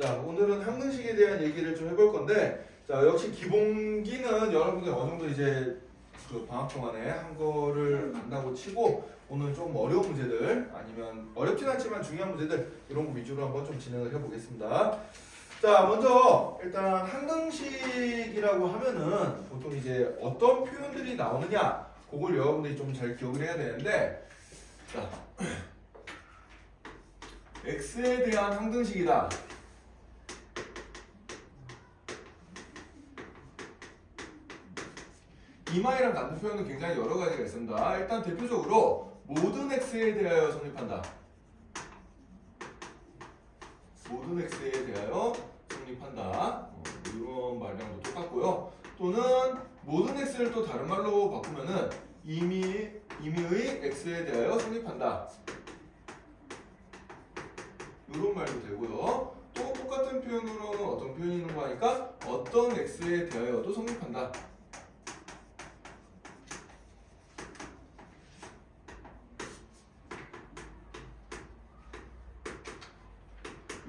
자, 오늘은 항등식에 대한 얘기를 좀 해볼 건데, 자, 역시 기본기는 여러분들 어느 정도 이제 그 방학 동안에 한 거를 안다고 치고, 오늘 좀 어려운 문제들, 아니면 어렵진 않지만 중요한 문제들, 이런 거 위주로 한번 좀 진행을 해보겠습니다. 자, 먼저 일단 항등식이라고 하면은 보통 이제 어떤 표현들이 나오느냐, 그걸 여러분들이 좀 잘 기억을 해야 되는데, 자, x에 대한 항등식이다. 이마이랑 같은 표현은 굉장히 여러 가지가 있습니다. 일단 대표적으로 모든 x에 대하여 성립한다. 모든 x에 대하여 성립한다. 이런 말이랑도 똑같고요. 또는 모든 x를 또 다른 말로 바꾸면은 임의의 x에 대하여 성립한다. 이런 말도 되고요. 또 똑같은 표현으로는 어떤 표현이 있는 거 하니까 어떤 x에 대하여도 성립한다.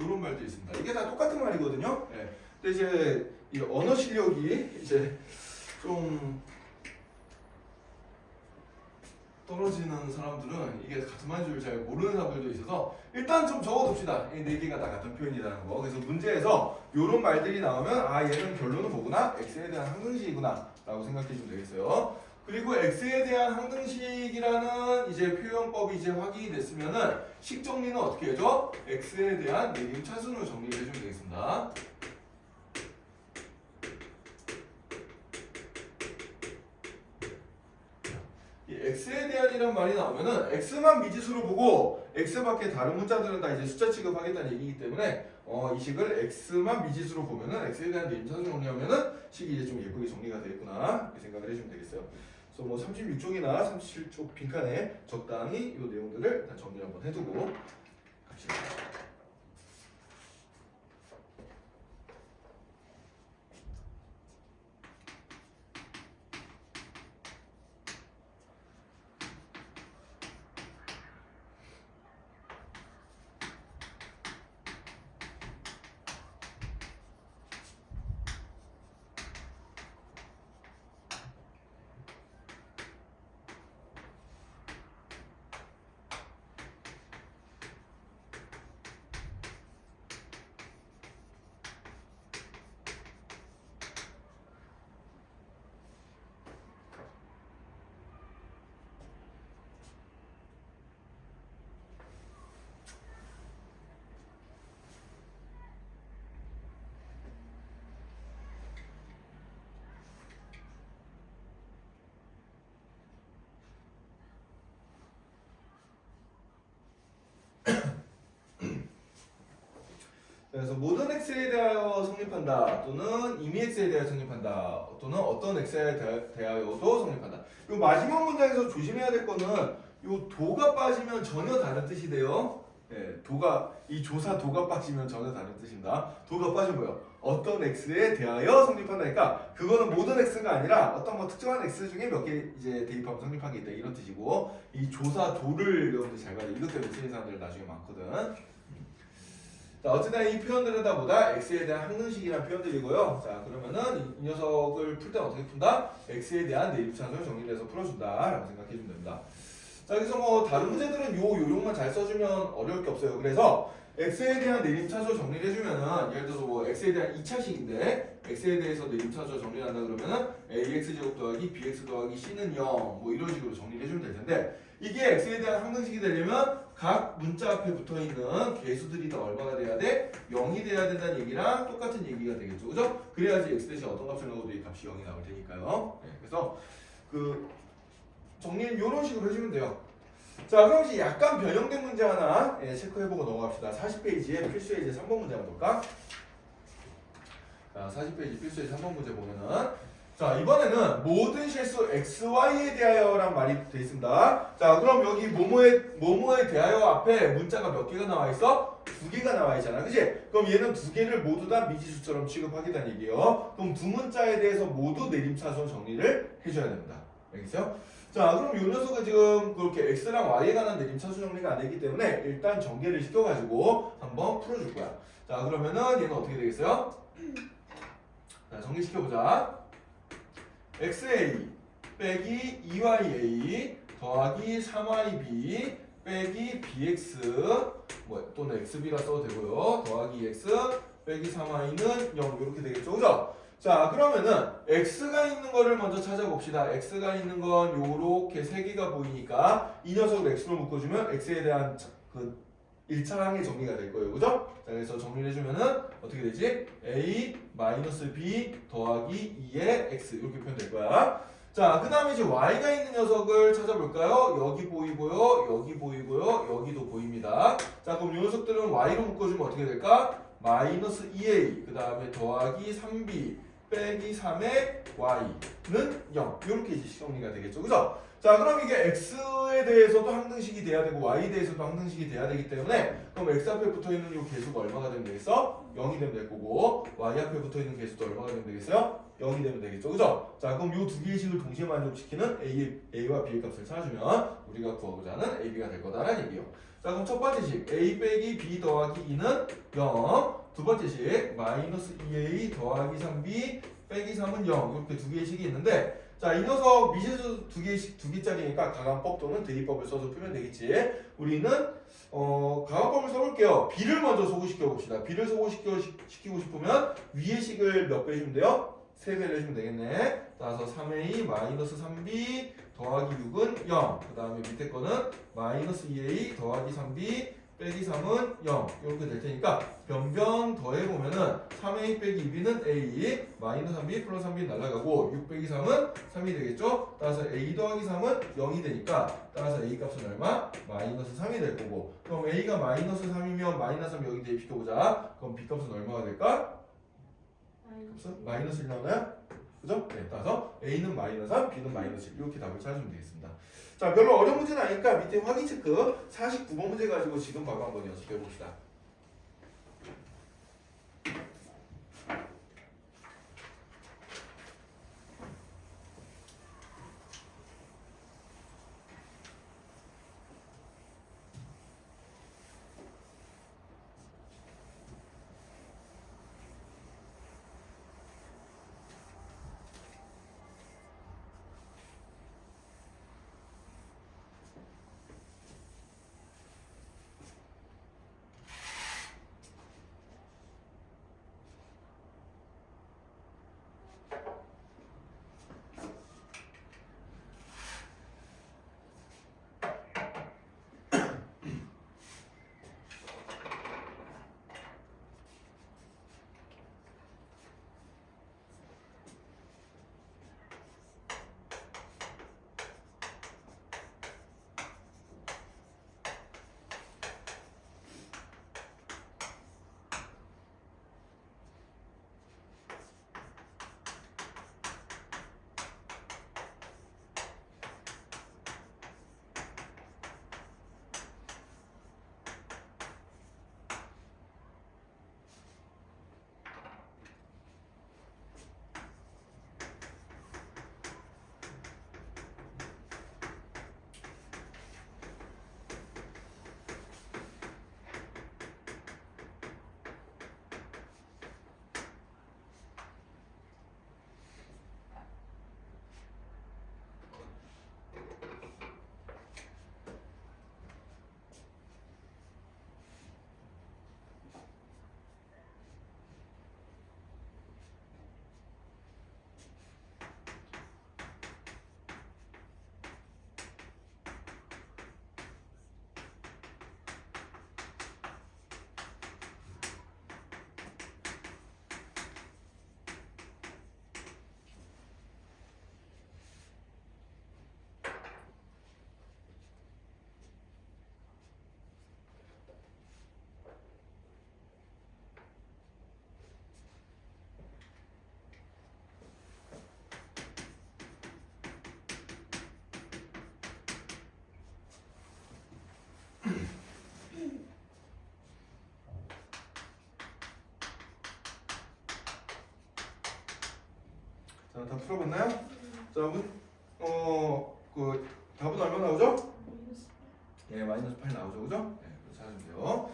이런 말도 있습니다. 이게 다 똑같은 말이거든요. 네. 근데 이제 이 언어 실력이 이제 좀 떨어지는 사람들은 이게 같은 말인 줄 잘 모르는 사람들도 있어서 일단 좀 적어둡시다. 이 네 개가 다 같은 표현이라는 거. 그래서 문제에서 이런 말들이 나오면 아 얘는 결론은 뭐구나? x에 대한 항등식이구나 라고 생각해주면 되겠어요. 그리고 x에 대한 항등식이라는 이제 표현법이 이제 확인이 됐으면은 식 정리는 어떻게 해줘? x에 대한 내림 차순으로 정리를 해주면 되겠습니다. 이 x에 대한이란 말이 나오면은 x만 미지수로 보고 x밖에 다른 문자들은 다 이제 숫자 취급하겠다는 얘기이기 때문에 이 식을 x만 미지수로 보면은 x에 대한 내림 차순 정리하면은 식이 이제 좀 예쁘게 정리가 되겠구나 이렇게 생각을 해주면 되겠어요. 그래서 뭐 36쪽이나 37쪽 빈칸에 적당히 이 내용들을 일단 정리를 한번 해두고 갑시다. 그래서 모든 x에 대하여 성립한다 또는 이미 x에 대하여 성립한다 또는 어떤 x에 대하여도 성립한다. 이 마지막 문장에서 조심해야 될 거는 이 도가 빠지면 전혀 다른 뜻이 돼요. 네, 도가 이 조사 도가 빠지면 전혀 다른 뜻입니다. 도가 빠지면 뭐요? 어떤 x에 대하여 성립한다니까 그거는 모든 x가 아니라 어떤 뭐 특정한 x 중에 몇 개 이제 대입하면 성립한 게 있다 이런 뜻이고 이 조사 도를 여러분들 잘 봐야 돼. 이것 때문에 틀린 사람들 나중에 많거든. 자, 어쨌든 이 표현들은 다 뭐다? x에 대한 항등식이라는 표현들이고요. 자, 그러면은 이 녀석을 풀 때는 어떻게 푼다? x에 대한 내립차순을 정리를 해서 풀어준다 라고 생각해 주면 됩니다. 자, 그래서 뭐 다른 문제들은 요 요령만 잘 써주면 어려울 게 없어요. 그래서 x에 대한 내림차수 정리를 해주면은 예를 들어서 뭐 x에 대한 2차식인데 x에 대해서 내림차수 정리를 한다 그러면은 ax제곱 더하기 bx 더하기 c는 0 뭐 이런 식으로 정리를 해주면 될 텐데 이게 x에 대한 항등식이 되려면 각 문자 앞에 붙어있는 개수들이 다 얼마가 돼야 돼? 0이 돼야 된다는 얘기랑 똑같은 얘기가 되겠죠. 그죠? 그래야지 x 대신 어떤 값을 넣어도 이 값이 0이 나올 테니까요. 네, 그래서 그 정리는 이런 식으로 해주면 돼요. 자, 그럼 이제 약간 변형된 문제 하나 체크해보고 넘어갑시다. 40페이지에 필수의 이제 3번 문제 한번 볼까? 자, 40페이지 필수의 3번 문제 보면은 자, 이번에는 모든 실수 xy에 대하여란 말이 되어 있습니다. 자, 그럼 여기 뭐뭐에 대하여 앞에 문자가 몇 개가 나와 있어? 2개가 나와 있잖아. 그치? 그럼 얘는 2개를 모두 다 미지수처럼 취급하겠다는 얘기예요. 그럼 두 문자에 대해서 모두 내림차순 정리를 해줘야 됩니다. 알겠어요? 자, 그럼 이 녀석은 지금 그렇게 x랑 y에 관한 내림차수 정리가 안 되기 때문에 일단 전개를 시켜가지고 한번 풀어줄 거야. 자, 그러면은 얘는 어떻게 되겠어요? 자, 전개시켜보자. xa 빼기 2ya 더하기 3yb 빼기 bx 뭐 또는 xb라 써도 되고요. 더하기 x 빼기 3y는 0 이렇게 되겠죠. 그죠? 자, 그러면은 x가 있는 거를 먼저 찾아봅시다. x가 있는 건 요렇게 세 개가 보이니까 이 녀석을 x로 묶어주면 x에 대한 그 1차 항의 정리가 될 거예요. 그죠? 자, 그래서 정리를 해주면은 어떻게 되지? a 마이너스 b 더하기 2의 x 이렇게 표현될 거야. 자, 그 다음에 이제 y가 있는 녀석을 찾아볼까요? 여기 보이고요, 여기 보이고요, 여기도 보입니다. 자, 그럼 이 녀석들은 y로 묶어주면 어떻게 될까? 마이너스 2a 그 다음에 더하기 3b 빼기 3의 y는 0 이렇게 이제 정리가 되겠죠. 그죠? 자, 그럼 이게 x에 대해서도 항등식이 돼야 되고 y에 대해서도 항등식이 돼야 되기 때문에 그럼 x 앞에 붙어있는 이 개수가 얼마가 되면 되겠어? 0이 되면 될 거고 y 앞에 붙어있는 개수도 얼마가 되면 되겠어요? 0이 되면 되겠죠. 그죠? 자, 그럼 이 두 개의 식을 동시에 만족시키는 a와 b의 값을 찾아주면 우리가 구하고자 하는 ab가 될 거다라는 얘기예요. 자, 그럼 첫 번째 식 a 빼기 b 더하기 2는 0. 두 번째 식 마이너스 2a 더하기 3b 빼기 3은 0 이렇게 두 개의 식이 있는데 자, 이 녀석 미시수 두 개짜리니까 가간법 또는 대입법을 써서 풀면 되겠지. 우리는 가간법을 써볼게요. b를 먼저 소개시켜 봅시다. b를 소개시키고 싶으면 위의 식을 몇 배 해주면 돼요? 3배를 해주면 되겠네. 따라서 3a 마이너스 3b 더하기 6은 0. 그 다음에 밑에 거는 마이너스 2a 더하기 3b 빼기 3은 0 이렇게 될 테니까 변변 더해보면은 3a 빼기 2b는 a 마이너스 3b 플러스 3b 날아가고 6 빼기 3은 3이 되겠죠. 따라서 a 더하기 3은 0이 되니까 따라서 a 값은 얼마? 마이너스 3이 될 거고 그럼 a가 마이너스 3이면 마이너스 3 여기 대입시켜보자. 그럼 b 값은 얼마가 될까? 마이너스 1 나오나요? 그죠? 네, 따라서 a는 마이너스 3, b는 마이너스 1 이렇게 답을 찾으면 되겠습니다. 자, 별로 어려운 문제는 아니니까 밑에 확인 체크 49번 문제 가지고 지금 바로 한번 연습해 봅시다. 자, 다 풀어봤나요? 자, 그 답은 얼마 나오죠? 예, 마이너스 8 나오죠, 그죠? 네, 찾으면 돼요.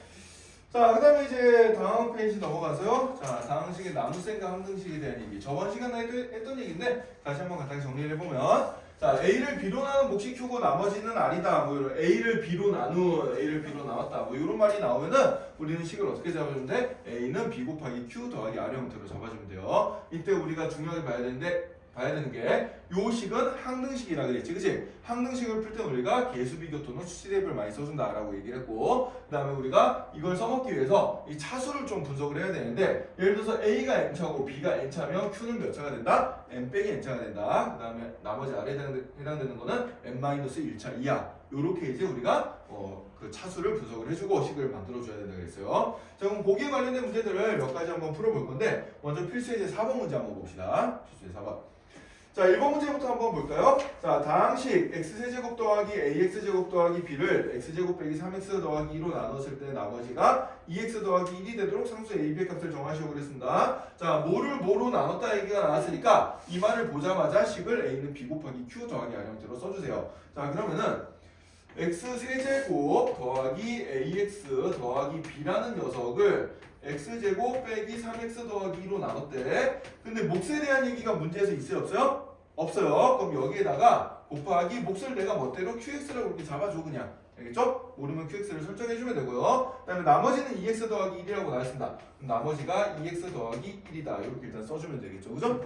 자, 그 다음에 이제 다음 페이지 넘어가서요. 자, 다항식의 나눗셈과 함등식에 대한 얘기. 저번 시간에 했던 얘기인데 다시 한번 간단히 정리를 해보면, 자, A를 B로 나눈 몫이 Q고 나머지는 R이다. 뭐 이런 A를 B로 나눈, A를 B로 나눴다. 뭐 이런 말이 나오면은 우리는 식을 어떻게 잡아주면 돼? A는 B 곱하기 Q 더하기 R 형태로 잡아주면 돼요. 이때 우리가 중요하게 봐야 되는 게 요 식은 항등식이라 그랬지, 그치? 항등식을 풀 때 우리가 계수비교 또는 수치대입을 많이 써준다라고 얘기를 했고, 그 다음에 우리가 이걸 써먹기 위해서 이 차수를 좀 분석을 해야 되는데, 예를 들어서 A가 N차고 B가 N차면 Q는 몇 차가 된다? N 빼기 N차가 된다. 그 다음에 나머지 R에 해당되는 거는 N-1차 이하. 요렇게 이제 우리가 그 차수를 분석을 해주고 식을 만들어줘야 된다고 했어요. 자, 그럼 거기에 관련된 문제들을 몇 가지 한번 풀어볼 건데, 먼저 필수예제 4번 문제 한번 봅시다. 필수예제 4번. 자, 1번 문제부터 한번 볼까요? 자, 다항식 x세제곱 더하기 ax제곱 더하기 b를 x제곱 빼기 3x 더하기 2로 나눴을 때 나머지가 2x 더하기 1이 되도록 상수 ab의 값을 정하시오 그랬습니다. 자, 뭐를 뭐로 나눴다 얘기가 나왔으니까 이 말을 보자마자 식을 a는 b 곱하기 q 더하기 r 형태로 써주세요. 자, 그러면은 x세제곱 더하기 ax 더하기 b라는 녀석을 x제곱 빼기 3x 더하기 2로 나눴대. 근데 몫에 대한 얘기가 문제에서 있어요 없어요? 없어요. 그럼 여기에다가 곱하기 몫을 내가 멋대로 qx라고 이렇게 잡아줘 그냥. 알겠죠? 모르면 qx를 설정해주면 되고요. 그 다음에 나머지는 2x 더하기 1이라고 나왔습니다. 그럼 나머지가 2x 더하기 1이다. 이렇게 일단 써주면 되겠죠. 그죠?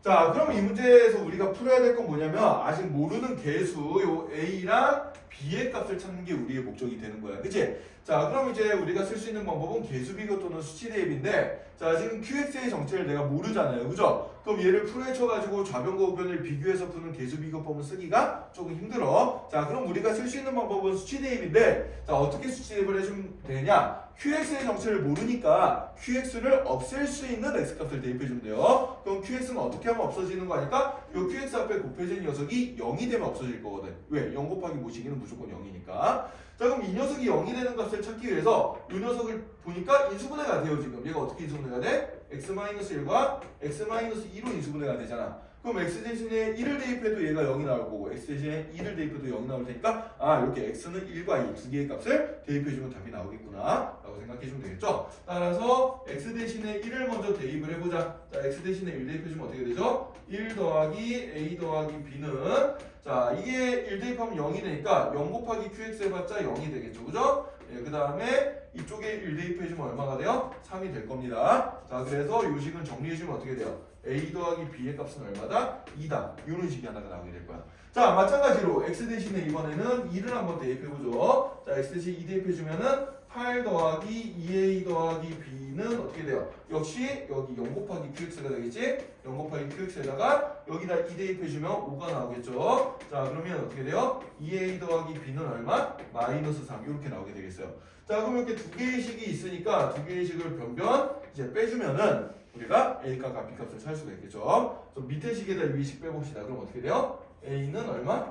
자, 그럼 이 문제에서 우리가 풀어야 될 건 뭐냐면 아직 모르는 개수 요 a랑 b의 값을 찾는 게 우리의 목적이 되는 거야. 그치? 자, 그럼 이제 우리가 쓸 수 있는 방법은 개수비교 또는 수치대입인데, 자, 지금 qx의 정체를 내가 모르잖아요. 그죠? 그럼 얘를 풀어헤쳐가지고 좌변과 우변을 비교해서 푸는 개수비교법을 쓰기가 조금 힘들어. 자, 그럼 우리가 쓸 수 있는 방법은 수치대입인데, 자, 어떻게 수치대입을 해주면 되냐? qx의 정체를 모르니까 qx를 없앨 수 있는 x값을 대입해주면 돼요. 그럼 qx는 어떻게 하면 없어지는 거 아닐까? 요 qx 앞에 곱해진 녀석이 0이 되면 없어질 거거든. 왜? 0 곱하기 모시기는 무조건 0이니까. 자, 그럼 이 녀석이 0이 되는 값을 찾기 위해서 이 녀석을 보니까 인수분해가 돼요. 지금 얘가 어떻게 인수분해가 돼? x-1과 x-2로 인수분해가 되잖아. 그럼 x 대신에 1을 대입해도 얘가 0이 나올 거고 x 대신에 2를 대입해도 0이 나올 테니까 이렇게 x는 1과 2 두 개의 값을 대입해주면 답이 나오겠구나 라고 생각해주면 되겠죠. 따라서 x 대신에 1을 먼저 대입을 해보자. 자, x 대신에 1 대입해주면 어떻게 되죠? 1 더하기 a 더하기 b는, 자, 이게 1 대입하면 0이 되니까 0 곱하기 qx 해봤자 0이 되겠죠. 그죠? 예, 그 다음에 이쪽에 1 대입해주면 얼마가 돼요? 3이 될 겁니다. 자, 그래서 요 식은 정리해주면 어떻게 돼요? a 더하기 b의 값은 얼마다? 2다. 이런 식이 하나가 나오게 될 거야. 자, 마찬가지로 x 대신에 이번에는 2를 한번 대입해보죠. 자, x 대신 2 대입해주면은 8 더하기 2a 더하기 b는 어떻게 돼요? 역시 여기 0 곱하기 qx가 되겠지? 0 곱하기 qx에다가 여기다 2 대입해주면 5가 나오겠죠? 자, 그러면 어떻게 돼요? 2a 더하기 b는 얼마? 마이너스 3 이렇게 나오게 되겠어요. 자, 그럼 이렇게 두 개의 식이 있으니까 두 개의 식을 변변 이제 빼주면은 우리가 a값과 b값을 찾을 수가 있겠죠? 좀 밑에 식에다 위 식 빼봅시다. 그럼 어떻게 돼요? a는 얼마?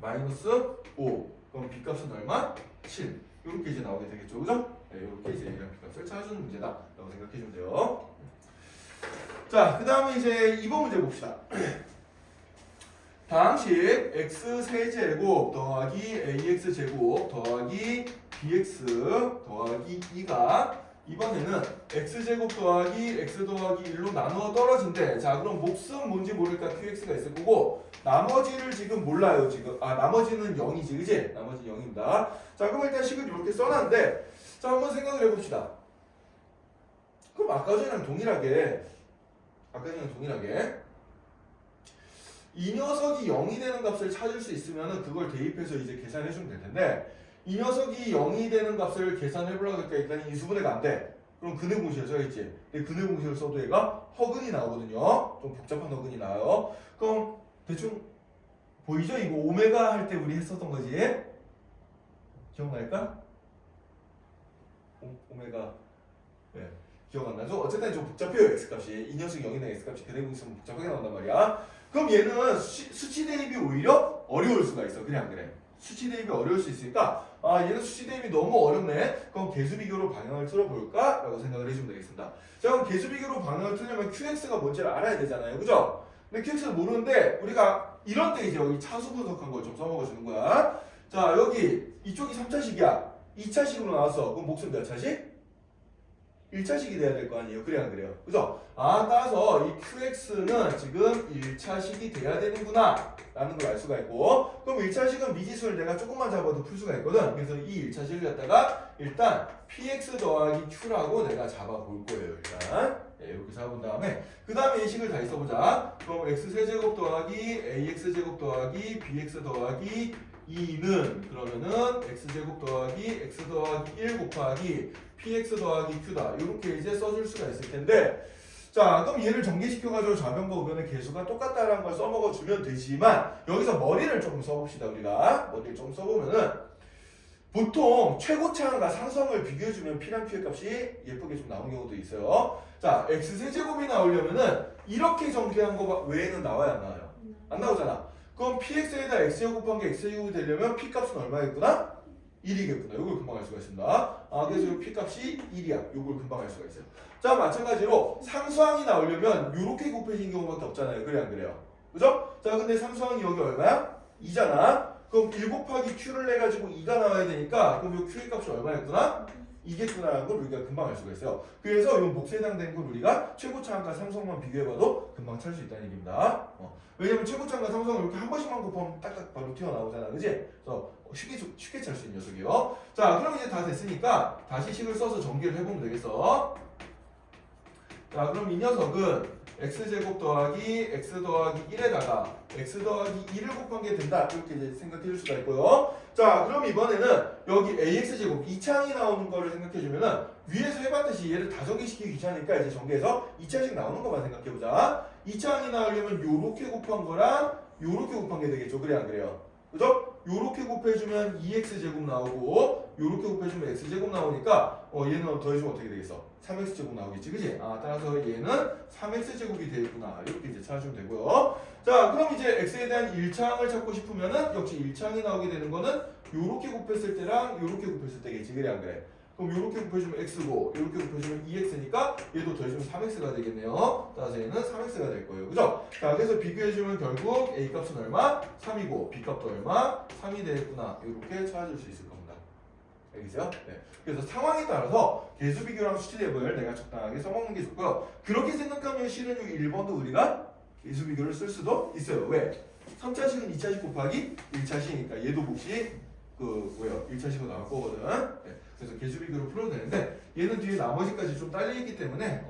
마이너스 5. 그럼 b값은 얼마? 7. 이렇게 이제 나오게 되겠죠, 그죠? 네, 이렇게 이제 a랑 b값을 찾아주는 문제다라고 생각해주면 돼요. 자, 그 다음에 이제 2번 문제 봅시다. 다항식 x 세제곱 더하기 ax 제곱 더하기 bx 더하기 2가 이번에는 x제곱 더하기 x 더하기 1로 나누어 떨어진대. 자, 그럼 몫은 뭔지 모르니까 qx가 있을 거고 나머지를 지금 몰라요. 지금 나머지는 0이지, 그지? 나머지는 0입니다. 자, 그럼 일단 식을 이렇게 써놨는데, 자, 한번 생각을 해봅시다. 그럼 아까 전이랑 동일하게 이 녀석이 0이 되는 값을 찾을 수 있으면 그걸 대입해서 이제 계산해주면 될 텐데, 이 녀석이 0이 되는 값을 계산해보려고 하니까 일단 인수분해가 안 돼. 그럼 근해 공식을 써야겠지. 근데 근해 공식을 써도 얘가 허근이 나오거든요. 좀 복잡한 허근이 나와요. 그럼 대충 보이죠? 이거 오메가 할 때 우리 했었던 거지. 기억날까? 오메가. 네. 기억 안 나죠? 어쨌든 좀 복잡해요. x값이. 이 녀석이 0이나 x값이 근해 공식 쓰면 복잡하게 나온단 말이야. 그럼 얘는 수치 대입이 오히려 어려울 수가 있어. 그래 안 그래? 수치 대입이 어려울 수 있으니까 얘는 수치 대입이 너무 어렵네. 그럼 개수비교로 방향을 틀어볼까? 라고 생각을 해주면 되겠습니다. 자, 그럼 개수비교로 방향을 틀려면 qx가 뭔지를 알아야 되잖아요. 그죠? 근데 QX를 모르는데 우리가 이런 때 이제 여기 차수 분석한 걸 좀 써먹어 주는 거야. 자, 여기 이쪽이 3차식이야. 2차식으로 나왔어. 그럼 목숨 몇 차식? 1차식이 돼야 될 거 아니에요. 그래 안 그래요? 그죠? 아, 따라서 이 QX는 지금 1차식이 돼야 되는구나 라는 걸 알 수가 있고, 그럼 1차식은 미지수를 내가 조금만 잡아도 풀 수가 있거든. 그래서 이 1차식을 갖다가 일단 PX 더하기 Q라고 내가 잡아볼 거예요. 일단 이렇게 잡은 다음에 그 다음에 이 식을 다 써보자. 그럼 X세제곱 더하기 AX제곱 더하기 BX 더하기 2는 그러면은 X제곱 더하기 X 더하기 1 곱하기 PX 더하기 Q다. 이렇게 이제 써줄 수가 있을 텐데, 자, 그럼 얘를 전개시켜가지고 좌변과 우변의 개수가 똑같다라는 걸 써먹어 주면 되지만, 여기서 머리를 조금 써봅시다. 우리가 머리를 좀 써보면은 보통 최고차항과 상수항을 비교해주면 P랑 Q의 값이 예쁘게 좀 나오는 경우도 있어요. 자, X세제곱이 나오려면은 이렇게 전개한 거 외에는 나와야 안 나와요? 안 나오잖아. 그럼 PX에다 X제곱 곱한 게 X제곱이 되려면 P 값은 얼마겠구나? 1이겠구나. 이걸 금방 알 수가 있습니다. 아, 그래서 이 P 값이 1이야. 이걸 금방 알 수가 있어요. 자, 마찬가지로 상수항이 나오려면 이렇게 곱해진 경우밖에 없잖아요. 그래 안 그래요? 그죠? 자, 근데 상수항이 여기 얼마야? 2잖아. 그럼 1 곱하기 Q를 내가지고 2가 나와야 되니까 그럼 이 Q의 값이 얼마였구나? 이겠구나라는 걸 우리가 금방 알 수가 있어요. 그래서 이 몫에 해당되는 걸 우리가 최고차항과 상수항만 비교해봐도 금방 찾을 수 있다는 얘기입니다. 왜냐면 최고차항과 상수항을 이렇게 한 번씩만 곱하면 딱딱 바로 튀어나오잖아. 그지? 그래서 쉽게 찾을 수 있는 녀석이요. 자, 그럼 이제 다 됐으니까 다시 식을 써서 전개를 해보면 되겠어. 자, 그럼 이 녀석은 x제곱 더하기 x 더하기 1에다가 x 더하기 2를 곱한 게 된다. 이렇게 이제 생각해 줄 수가 있고요. 자, 그럼 이번에는 여기 ax제곱 2차항이 나오는 거를 생각해 주면은 위에서 해봤듯이 얘를 다 전개시키기 귀찮으니까 이제 전개해서 2차식 나오는 것만 생각해 보자. 2차항이 나오려면 요렇게 곱한 거랑 요렇게 곱한 게 되겠죠. 그래 안 그래요? 그죠? 요렇게 곱해주면 2x제곱 나오고 요렇게 곱해주면 x제곱 나오니까 얘는 더해주면 어떻게 되겠어? 3x제곱 나오겠지, 그지? 아, 따라서 얘는 3x제곱이 되겠구나. 이렇게 이제 찾아주면 되고요. 자, 그럼 이제 x에 대한 1차항을 찾고 싶으면은 역시 1차항이 나오게 되는 거는 요렇게 곱했을 때랑 요렇게 곱했을 때겠지, 그래 안 그래? 그럼 요렇게 곱해주면 x고 요렇게 곱해주면 2x니까 얘도 더해주면 3x가 되겠네요. 따라서 얘는 3x가 될 거예요. 그죠? 자, 그래서 비교해주면 결국 a 값은 얼마? 3이고 b 값도 얼마? 3이 되겠구나. 이렇게 찾아줄 수 있을 겁니다. 알겠어요? 네. 그래서 상황에 따라서 개수 비교랑 수치 대입을 내가 적당하게 써먹는 게 좋고요. 그렇게 생각하면 실은 1번도 우리가 개수 비교를 쓸 수도 있어요. 왜? 3차식은 2차식 곱하기 1차식이니까 얘도 몫이 뭐예요? 1차식으로 나올 거거든. 네. 그래서 개수 비교를 풀어도 되는데 얘는 뒤에 나머지까지 좀 딸려있기 때문에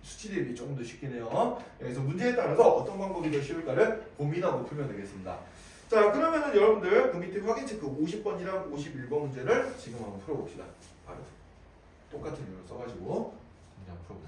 수치 대입이 조금 더 쉽긴 해요. 그래서 문제에 따라서 어떤 방법이 더 쉬울까를 고민하고 풀면 되겠습니다. 자, 그러면은 여러분들 그 밑에 확인 체크 50번이랑 51번 문제를 지금 한번 풀어봅시다. 바로 똑같은 이유를 써가지고 문제 한번 풀어보자.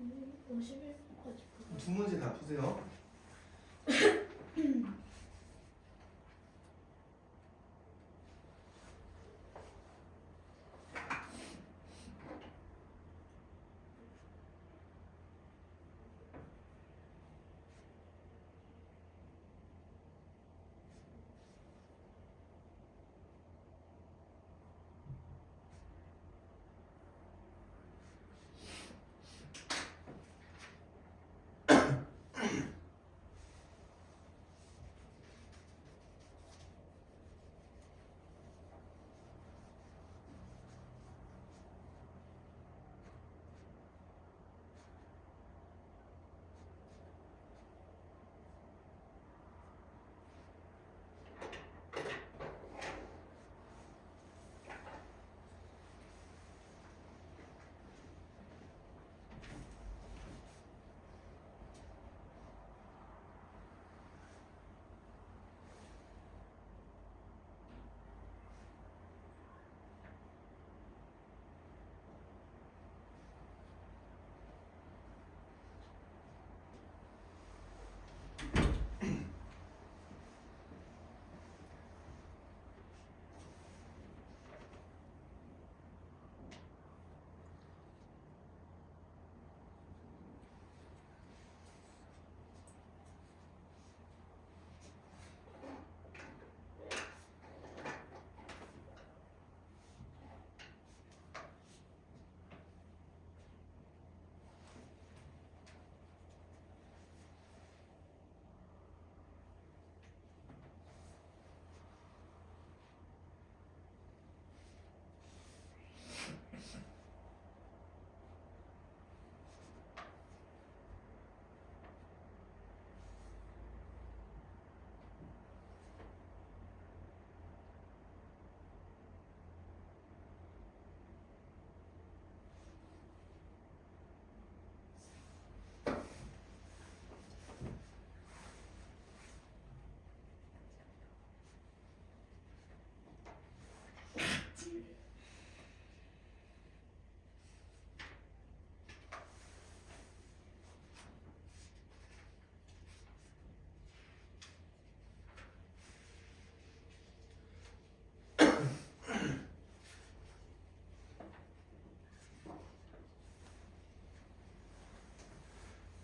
51까지 두 문제 다 푸세요.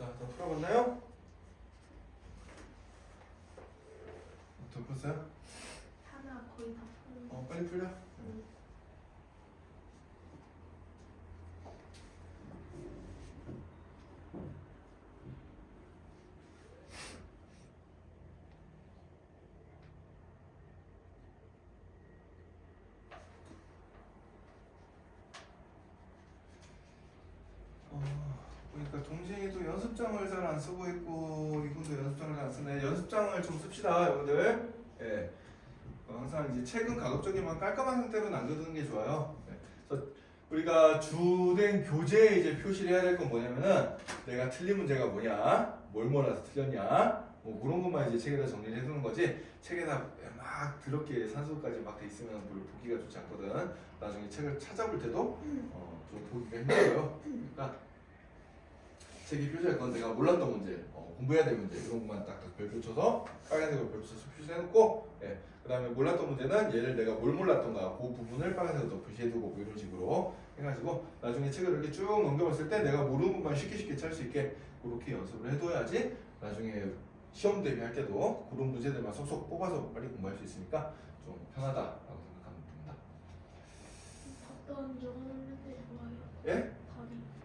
자, 다 풀어봤나요? 더 풀었어요? 하나 거의 다 푸는 빨리 풀려. 그러니까 동생이도 연습장을 잘 안 쓰고 있고 이분도 연습장을 잘 안 쓰네. 연습장을 좀 씁시다, 여러분들. 예. 항상 이제 책은 가급적이면 깔끔한 상태로 남겨두는 게 좋아요. 예. 그래서 우리가 주된 교재에 이제 표시를 해야 될 건 뭐냐면은 내가 틀린 문제가 뭐냐, 뭘 몰라서 틀렸냐, 뭐 그런 것만 이제 책에다 정리를 해두는 거지. 책에다 막 더럽게 산수까지 막 돼 있으면 별로 보기가 좋지 않거든. 나중에 책을 찾아볼 때도 좀 보기가 힘들어요. 그러니까 책이 표시할 건 내가 몰랐던 문제, 공부해야 될 문제 이런 것만 딱딱 별표 쳐서 빨간색으로 별표 쳐서 표시해놓고, 예. 그 다음에 몰랐던 문제는 얘를 내가 뭘 몰랐던가 그 부분을 빨간색으로 표시해두고 뭐 이런 식으로 해가지고 나중에 책을 이렇게 쭉 넘겨봤을 때 내가 모르는 부분만 쉽게 찾을 수 있게 그렇게 연습을 해둬야지 나중에 시험 대비할 때도 그런 문제들만 속속 뽑아서 빨리 공부할 수 있으니까 좀 편하다라고 생각하면 됩니다. 답변 적어놓는 게 좋아요. 예?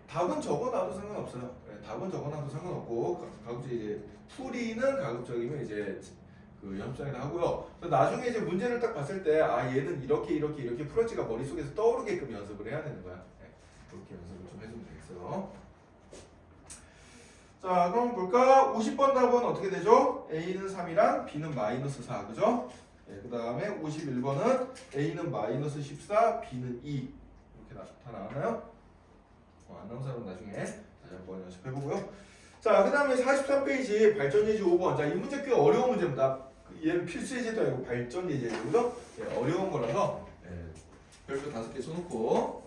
답은 적어놔도 상관없어요. 예, 답은 적어놔도 상관없고 가급적 이제 풀이는 가급적이면 이제 그 연습장에다 하고요. 그래서 나중에 이제 문제를 딱 봤을 때 얘는 이렇게 풀었지가 머릿속에서 떠오르게끔 연습을 해야 되는 거야. 예, 그렇게 연습을 좀 해주면 되겠어요. 자, 그럼 볼까? 50번 답은 어떻게 되죠? A는 3이랑 B는 -4, 그죠? 예, 그 다음에 51번은 A는 -14, B는 2 이렇게 다 나왔나요? 안 나온 사람은 나중에 다시 한번 연습해보고요. 자, 그 다음에 43페이지 발전 예제 5번. 자, 이 문제 꽤 어려운 문제입니다. 얘는 필수 예제도 아니고 발전 예제죠, 그죠? 예, 어려운 거라서 별표 5개 써놓고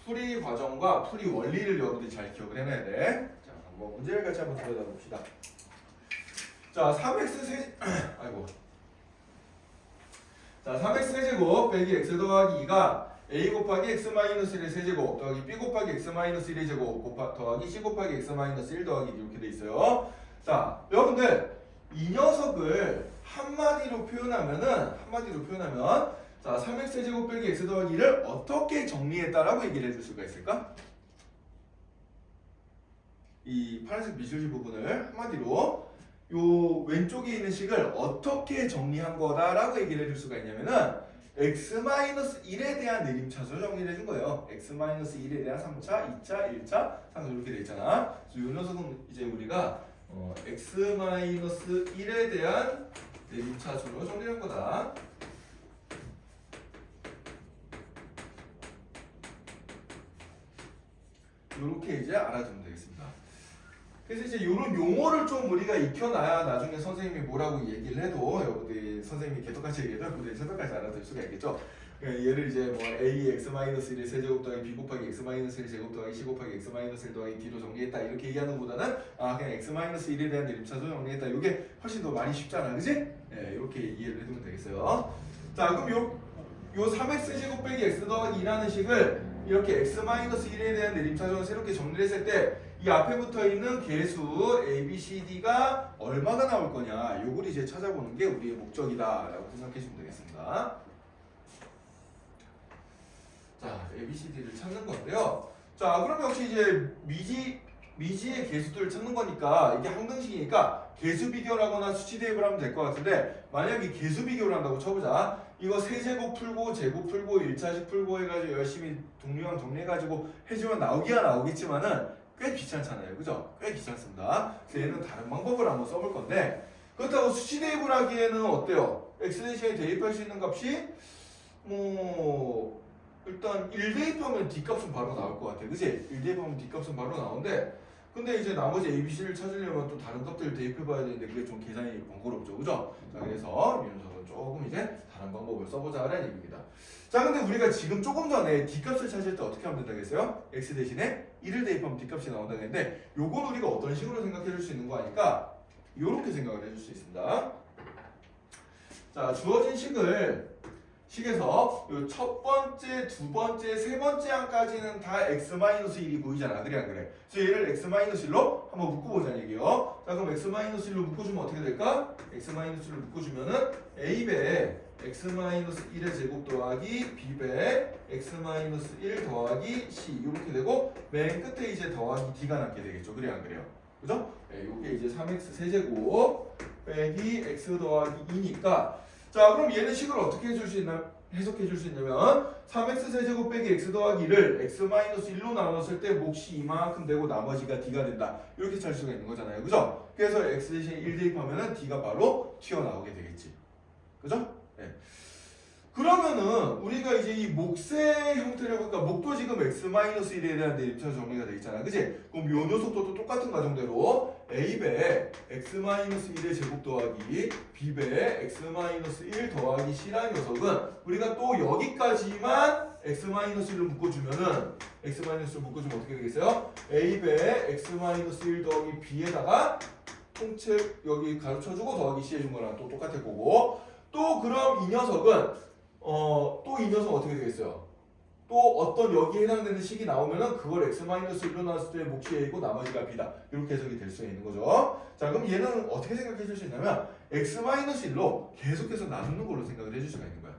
풀이 과정과 풀이 원리를 여러분들이 잘 기억을 해놔야 돼. 자, 한번 문제를 같이 한번 들여다 봅시다. 자, 3x 세 아이고. 자, 3x 세제곱 빼기 x 더하기 2가 a 곱하기 x 마이너스 1의 세제곱 더하기 b 곱하기 x 마이너스 1의 제곱 더하기 c 곱하기 x 마이너스 1 더하기 2 이렇게 돼 있어요. 자, 여러분들 이 녀석을 한마디로 표현하면 자, 3x 세제곱 빼기 x 더하기 2를 어떻게 정리했다라고 얘기를 해줄 수가 있을까? 이 파란색 미술지 부분을 한마디로 요 왼쪽에 있는 식을 어떻게 정리한 거다라고 얘기를 해줄 수가 있냐면은 x-1에 대한 내림차수로 정리를 해준 거예요. x-1에 대한 3차, 2차, 1차, 3차 이렇게 돼 있잖아. 그래서 이 녀석은 이제 우리가 x-1에 대한 내림차수로 정리한 거다. 이렇게 이제 알아두면 되겠습니다. 그래서 이제 이런 용어를 좀 우리가 익혀놔야 나중에 선생님이 뭐라고 얘기를 해도 여러분들이 선생님이 개떡같이 얘기해도 여러분들이 새벽까지 알아들 수가 있겠죠. 얘를 이제 뭐 a x-1의 세제곱 더하기 b 곱하기 x-1의 제곱 더하기 c 곱하기 x-1 더하기 d로 정리했다 이렇게 얘기하는 것보다는 그냥 x-1에 대한 내림차수 정리했다 이게 훨씬 더 많이 쉽잖아, 그지? 네, 이렇게 이해를 해두면 되겠어요. 자, 그럼 요 3x 제곱 빼기 x 더하기 2라는 식을 이렇게 x-1에 대한 내림차수를 새롭게 정리를 했을 때 이 앞에 붙어 있는 개수 a, b, c, d가 얼마가 나올 거냐 요걸 이제 찾아보는 게 우리의 목적이다라고 생각해 주면 되겠습니다. 자, a, b, c, d를 찾는 건데요. 자, 그럼 역시 이제 미지의 개수들을 찾는 거니까 이게 항등식이니까 개수 비교를 하거나 수치 대입을 하면 될 것 같은데 만약에 개수 비교를 한다고 쳐보자. 이거 세제곱 풀고 제곱 풀고 1차식 풀고 해가지고 열심히 동류항 정리해가지고 해주면 나오기야 나오겠지만은 꽤 귀찮잖아요, 그죠? 꽤 귀찮습니다. 그래서 얘는 다른 방법을 한번 써볼 건데 그렇다고 수치 대입을 하기에는 어때요? x 대신에 대입할 수 있는 값이 뭐 일단 1 대입하면 d 값은 바로 나올 것 같아, 그지? 1 대입하면 d 값은 바로 나오는데 근데 이제 나머지 a, b, c를 찾으려면 또 다른 값들을 대입해봐야 되는데 그게 좀 계산이 번거롭죠, 그죠? 자, 그래서 이 녀석은 조금 이제 다른 방법을 써보자라는 얘기입니다. 자, 근데 우리가 지금 조금 전에 d값을 찾을 때 어떻게 하면 된다고 했어요? x 대신에 1을 대입하면 d값이 나온다고 했는데 요건 우리가 어떤 식으로 생각해 줄 수 있는 거 아니까 요렇게 생각을 해줄 수 있습니다. 자, 주어진 식에서 요 첫 번째, 두 번째, 세 번째 항까지는 다 x-1이 보이잖아, 그래 안 그래? 그래서 얘를 x-1로 한번 묶어보자는 얘기요. 자, 그럼 x-1로 묶어주면 어떻게 될까? x-1로 묶어주면은 a배 x-1의 제곱 더하기 b배 x-1 더하기 c 이렇게 되고 맨 끝에 이제 더하기 d가 남게 되겠죠, 그래 안 그래요? 그죠? 네, 요게 이제 3x 세제곱 빼기 x 더하기 2니까 자, 그럼 얘는 식을 어떻게 해석해 줄 수 있냐면 3x 세제곱 빼기 x 더하기 2를 x-1로 나눴을 때 몫이 이만큼 되고 나머지가 d가 된다 이렇게 찾을 수가 있는 거잖아요, 그죠? 그래서 x 대신에 1 대입하면은 d가 바로 튀어나오게 되겠지, 그죠? 네. 그러면은 우리가 이제 이 몫의 형태를 보니까 목도 지금 x-1에 대한 대입처 정리가 돼 있잖아, 그지? 그럼 요 녀석도 또 똑같은 과정대로 a배 x-1의 제곱 더하기 b배 x-1 더하기 c라는 녀석은 우리가 또 여기까지만 x-1로 묶어주면은 x-1로 묶어주면 어떻게 되겠어요? a배 x-1 더하기 b에다가 통째 여기 가로쳐주고 더하기 c 해준 거랑 또 똑같을 거고 또 그럼 이 녀석은 또 이 녀석 어떻게 되겠어요? 또 어떤 여기에 해당되는 식이 나오면은 그걸 x-1로 나왔을 때 몫이 a고 나머지가 b다 이렇게 해석이 될 수 있는 거죠. 자, 그럼 얘는 어떻게 생각해 줄 수 있냐면 x-1로 계속해서 나누는 걸로 생각을 해줄 수가 있는 거야.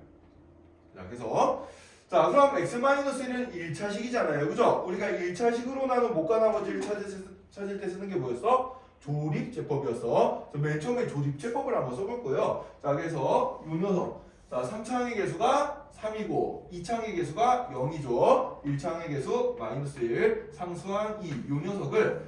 자, 그래서 자, 그럼 x-1은 1차식이잖아요, 그죠? 우리가 1차식으로 나눈 목과 나머지를 찾을 때 쓰는 게 뭐였어? 조립제법이었어. 그래서 맨 처음에 조립제법을 한번 써볼 거예요. 자, 그래서 이 녀석 자, 3차항의 개수가 3이고 2차항의 개수가 0이죠. 1차항의 개수 -1, 상수항 2. 이 녀석을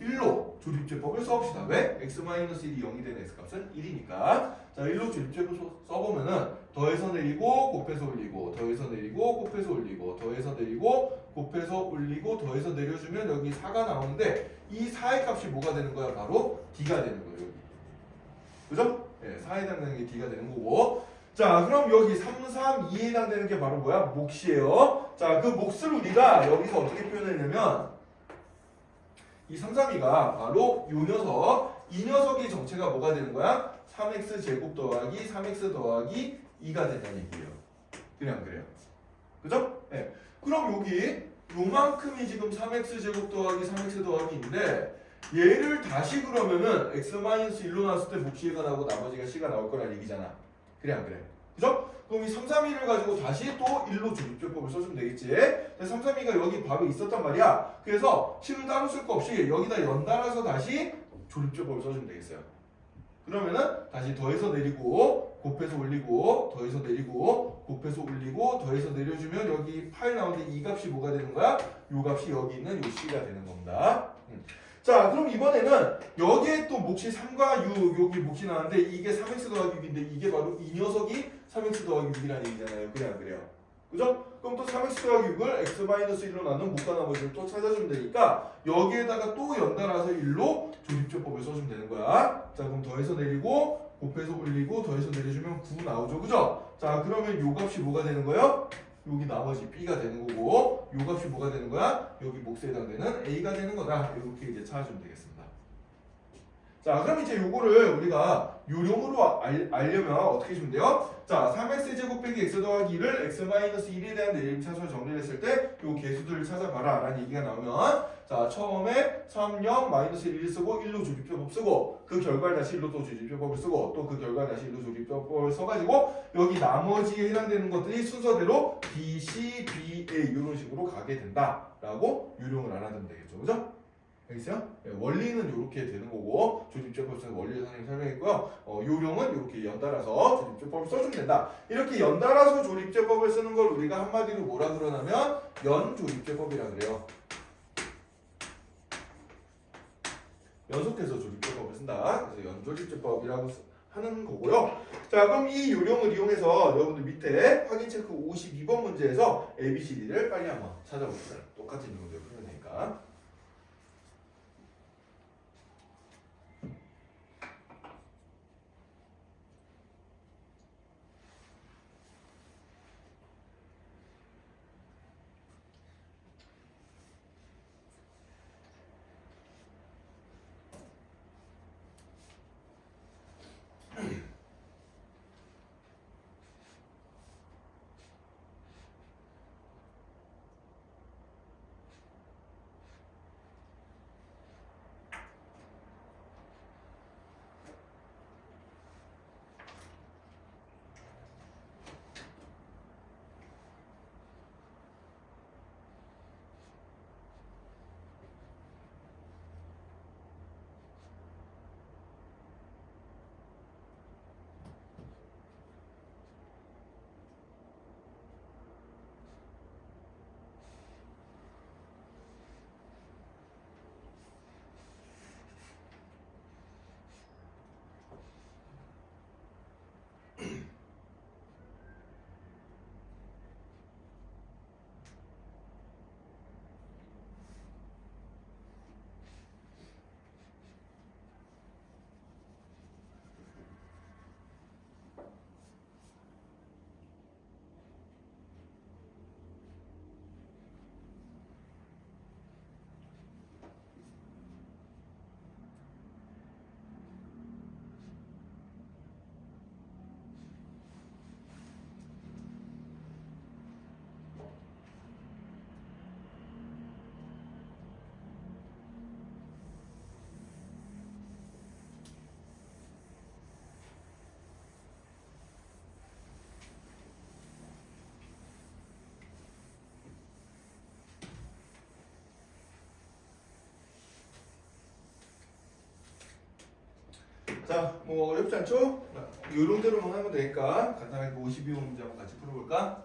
1로 조립제법을 써봅시다. 왜? x-1이 0이 되는 x값은 1이니까. 자, 1로 조립제법 써보면은 더해서 내리고 곱해서 올리고 더해서 내리고 곱해서 올리고 더해서 내리고 곱해서 올리고 더해서 내려주면 여기 4가 나오는데 이 4의 값이 뭐가 되는 거야? 바로 d가 되는 거예요, 여기. 그죠? 네, 4에 해당되는 게 d가 되는 거고 자, 그럼 여기 3, 3, 2에 해당되는 게 바로 뭐야? 몫이에요. 자, 그 몫을 우리가 여기서 어떻게 표현했냐면 이 3, 3, 2가 바로 이 녀석, 이 녀석의 정체가 뭐가 되는 거야? 3x 제곱 더하기 3x 더하기 2가 된다는 얘기예요. 그래 안 그래요? 그죠? 네. 그럼 여기 요만큼이 지금 3x 제곱 더하기 3x 더하기 2인데 얘를 다시 그러면은 x-1로 나왔을 때 몫이가 나오고 나머지가 c가 나올 거란 얘기잖아. 그래 안 그래? 그죠? 그럼 이 3, 3, 2를 가지고 다시 또 1로 조립제법을 써주면 되겠지. 3, 3, 2가 여기 바로 있었단 말이야. 그래서 식을 따로 쓸 거 없이 여기다 연달아서 다시 조립제법을 써주면 되겠어요. 그러면은 다시 더해서 내리고 곱해서 올리고 더해서 내리고 곱해서 올리고 더해서 내려주면 여기 8 나오는데 이 값이 뭐가 되는 거야? 요 값이 여기 있는 요 c가 되는 겁니다. 자, 그럼 이번에는 여기에 또 몫이 3과 6 여기 몫이 나왔는데 이게 3x 더하기 6인데 이게 바로 이 녀석이 3x 더하기 6이라는 얘기잖아요. 그래 안 그래요? 그죠? 그럼 또 3x 더하기 6을 x-1로 나눈 몫과 나머지를 또 찾아주면 되니까 여기에다가 또 연달아서 1로 조립제법을 써주면 되는 거야. 자, 그럼 더해서 내리고 곱해서 올리고 더해서 내려주면 9 나오죠. 그죠? 자, 그러면 요 값이 뭐가 되는 거예요? 여기 나머지 b가 되는 거고 요 값이 뭐가 되는 거야? 여기 몫에 해당되는 a가 되는 거다. 이렇게 이제 찾아주면 되겠습니다. 자, 그럼 이제 요거를 우리가 요령으로 알려면 어떻게 해주면 돼요? 자, 3x 제곱 빼기 x 더하기 2를 x-1에 대한 내림 차수로 정리를 했을 때 요 개수들을 찾아봐라 라는 얘기가 나오면 자, 처음에 3, 0, 마이너스 1을 쓰고 1로 조립제법 쓰고 그 결과를 다시 1로 또 조립제법을 쓰고 또 그 결과를 다시 1로 조립제법을 써가지고 여기 나머지에 해당되는 것들이 순서대로 B, C, B, A 이런 식으로 가게 된다 라고 요령을 알아두면 되겠죠. 그죠? 알겠어요? 네, 원리는 이렇게 되는 거고 조립제법에서 원리를 선생님이 설명했고요. 요령은 이렇게 연달아서 조립제법을 써주면 된다. 이렇게 연달아서 조립제법을 쓰는 걸 우리가 한마디로 뭐라 그러냐면 연조립제법이라 그래요. 연속해서 조립제법을 쓴다. 그래서 연조립제법이라고 하는 거고요. 자, 그럼 이 요령을 이용해서 여러분들 밑에 확인 체크 52번 문제에서 ABCD를 빨리 한번 찾아봅시다. 똑같은 요령대로 풀면 되니까. 자, 뭐 어렵지 않죠? 요령대로만 하면 되니까 간단하게 52번 문제 한번 같이 풀어볼까?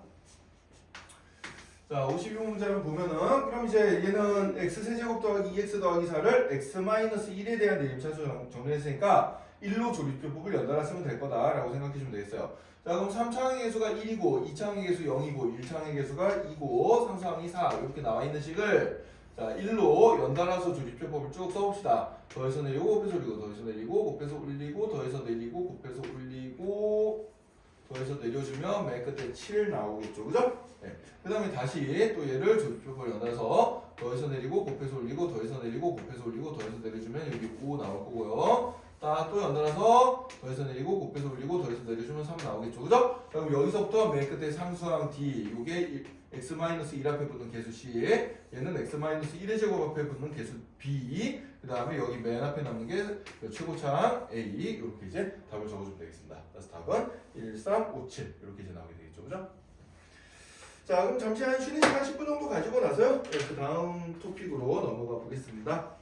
자, 52번 문제를 보면은 그럼 이제 얘는 x세제곱 더하기 2x 더하기 4를 x-1에 대한 내림차수 정리했으니까 1로 조립제법을 연달아 쓰면 될 거다라고 생각해주면 되겠어요. 자, 그럼 3차항의 개수가 1이고 2차항의 개수 0이고 1차항의 개수가 2고 3차항이 4 이렇게 나와 있는 식을 자, 1로 연달아서 조립제법을 쭉 써봅시다. 더해서 내리고 곱해서 올리고 더해서 내리고 곱해서 올리고 더해서 내리고 곱해서 올리고 더해서 내려주면 맨 끝에 7 나오겠죠. 그죠? 네. 그 다음에 다시 또 얘를 조표를 연달아서 더해서 내리고 곱해서 올리고 더해서 내리고 곱해서 올리고 더해서 내려주면 여기 5 나올 거고요. 또 연달아서 더해서 내리고 곱해서 올리고 더해서 내려주면 3 나오겠죠. 그죠? 그럼 여기서부터 맨 끝에 상수항 D 요게 x-1 앞에 붙는 개수 C 얘는 x-1의 제곱 앞에 붙는 개수 B 그 다음에 여기 맨 앞에 남는 게 최고차항 A 이렇게 이제 답을 적어주면 되겠습니다. 그래서 답은 1, 3, 5, 7 이렇게 이제 나오게 되겠죠. 그죠? 자 그럼 잠시 한 쉬는 시간 10분 정도 가지고 나서요 그 다음 토픽으로 넘어가 보겠습니다.